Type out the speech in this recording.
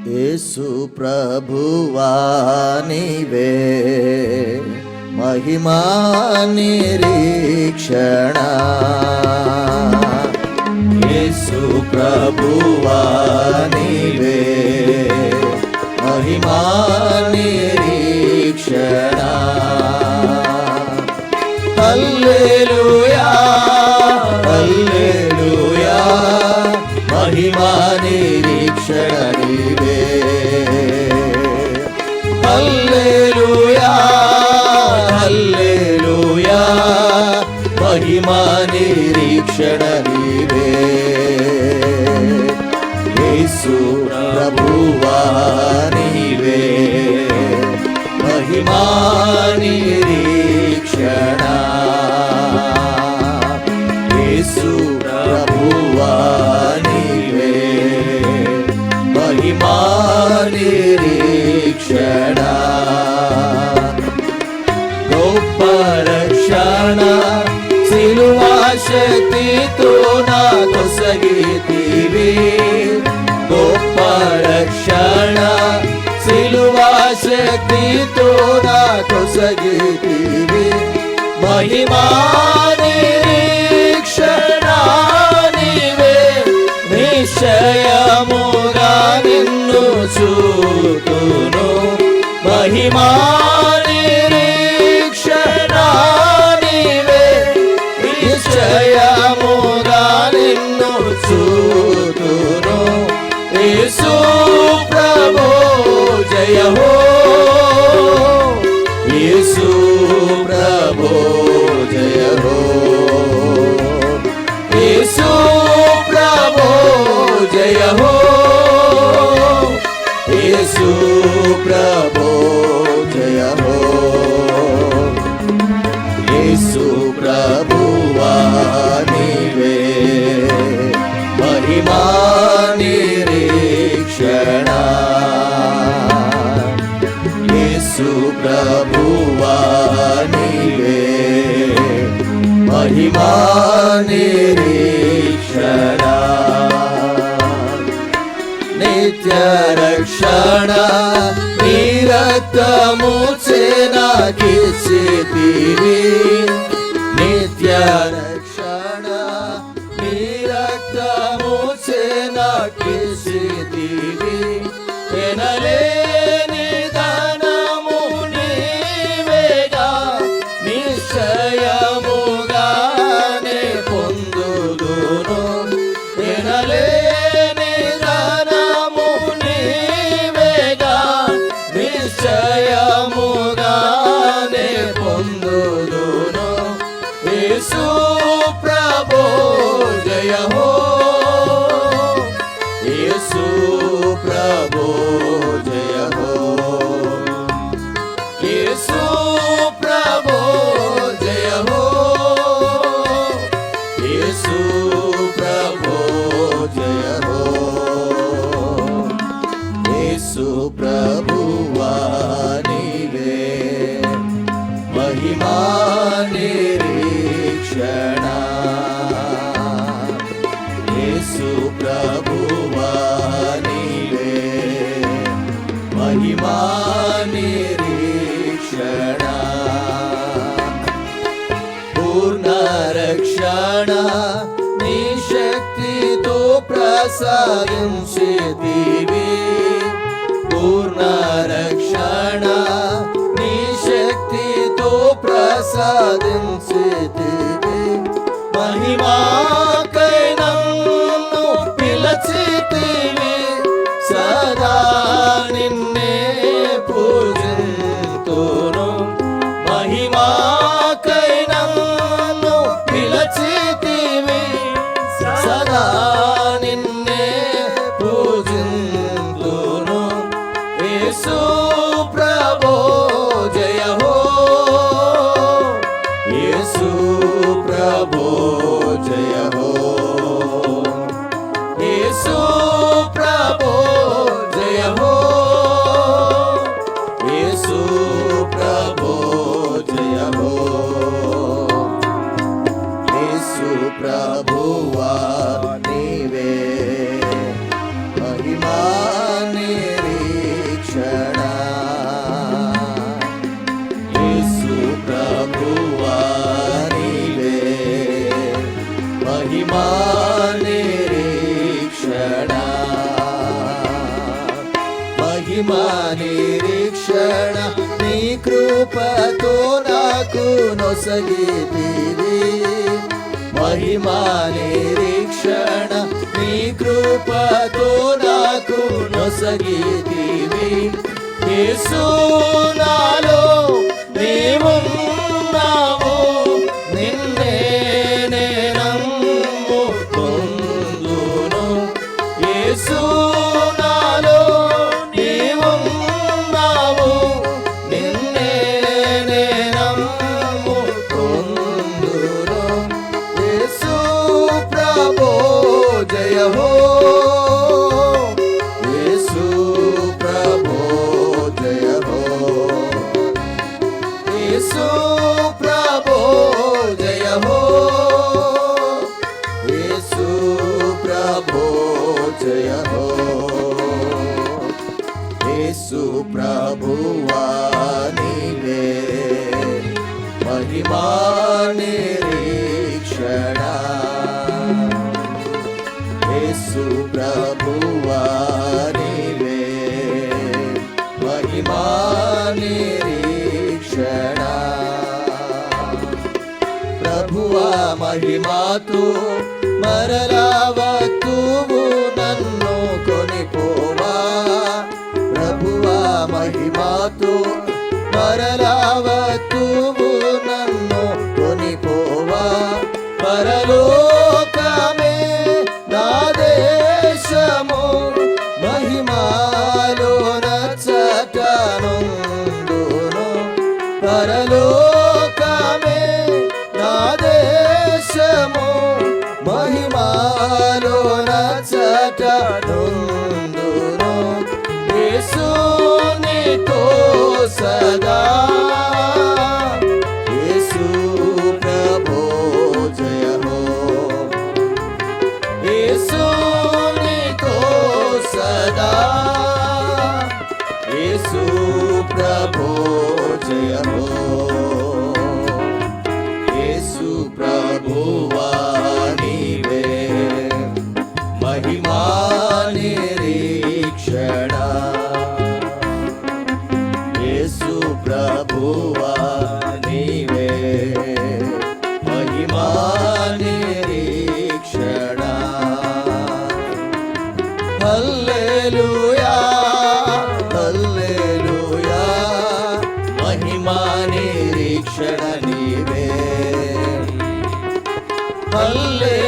యేసు ప్రభువా నీవే మహిమా నిరీక్షణ. యేసు ప్రభువా నీవే మహిమా నిరీక్షణ. హల్లెలూయా హల్లెలూయా మహిమా నిరీక్షణ నీవే. హల్లెలూయా హల్లెలూయా మహిమా నిరీక్షణ నీవే. యేసు ప్రభువా నీవే మహిమా నిరీక్షణ. యేసు ప్రభువా నీవే మహిమా నిరీక్షణ. గొప్ప రక్షణ సిలువా శక్తితో నాకొసగితివి. గొప్ప రక్షణ సిలువా శక్తితో నాకొసగితివి. మహిమా నిరీక్షణ నీవే నిశ్చయముగా నిన్ను చూతును. మహిమా నిరీక్షణ నీవే నిశ్చయముగా నిన్ను చూతును. యేసు ప్రభు జయ హో. యేసు ప్రభు జయ హో. యేసు ప్రభు జయ హో. యేసు ప్రభు జయ హో. యేసు ప్రభువా నీవే మహిమా నిరీక్షణ. యేసు ప్రభువా నీవే మహిమా నిరీక్షణ. నిత్య రక్షణ నీ రక్తము చే నాకిచ్చితివి. నిత్య రక్షణ నీ రక్తము చే నాకిచ్చితివి. ఎనలేని ధనము నీవేగా నిశ్చయముగానే పొందుదును. ఎనలేని ధనము నీవేగా నిశ్చయముగానే పొందుదును. యేసు ప్రభు జయ హో. యేసు ప్రభు జయ హో. యేసు ప్రభు జయ హో. యేసు ప్రభు జయ హో. యేసు ప్రభువా నీవే మహిమా నిరీక్షణ. యేసు ప్రభువా నీవే మహిమా నిరీక్షణ. పూర్ణ రక్షణ నీ శక్తితో ప్రసాదించితివి. పూర్ణ రక్షణ నీ శక్తితో ప్రసాదించితివి. మహిమాకై నన్ను పిలచితివి. సదా నిన్నే పూజింతును. మహిమాకై నన్ను పిలచితివి. సదా నిన్నే పూజింతును. యేసు ప్రభు జయ హో. యేసు ప్రభు జయ హో. యేసు ప్రభు జయ హో. యేసు ప్రభు జయ హో. యేసు ప్రభువా నీవే మహిమా నిరీక్షణ యేసు ప్రభువా నీవే మహిమా నిరీక్షణ మహిమా నిరీక్షణ నీ కృపతో నాకు నొసగితివి మహిమా నిరీక్షణ నీ కృపతో నాకు నొసగితివి యేసు నాలో నీవున్నావు నిన్నే నే నమ్ముకొందును యేసు నాలో నీవున్నావు నిన్నే నే నమ్ముకొందును యేసు ప్రభో జయ హో యేసు ప్రభో జయ హో యేసు ప్రభో జయ హో యేసు ప్రభో జయ హో యేసు ప్రభువా నీవే మహిమా నిరీక్షణ యేసు ప్రభువా నీవే మహిమా నిరీక్షణ ప్రభువా మహిమాతో మరలా వత్తువు నన్ను కొనిపోవా ప్రభువా మహిమాతో మరలా వత్తువు నన్ను కొనిపోవా పరలోకమే నా దేశము మహిమాలో నచ్చటనుందును పరలోకమే నా దేశము మహిమాలో నచ్చటనుందును యేసు నీతో సదా యేసు ప్రభో జయ హో యేసు నీతో సదా యేసు ప్రభో జయ హో యేసు ప్రభువా నీవే మహిమా నిరీక్షణ యేసు ప్రభువా నీవే మహిమా నిరీక్షణ హల్లెలూయా హల్లెలూయా మహిమా నిరీక్షణ నీవే హల్లెలూయా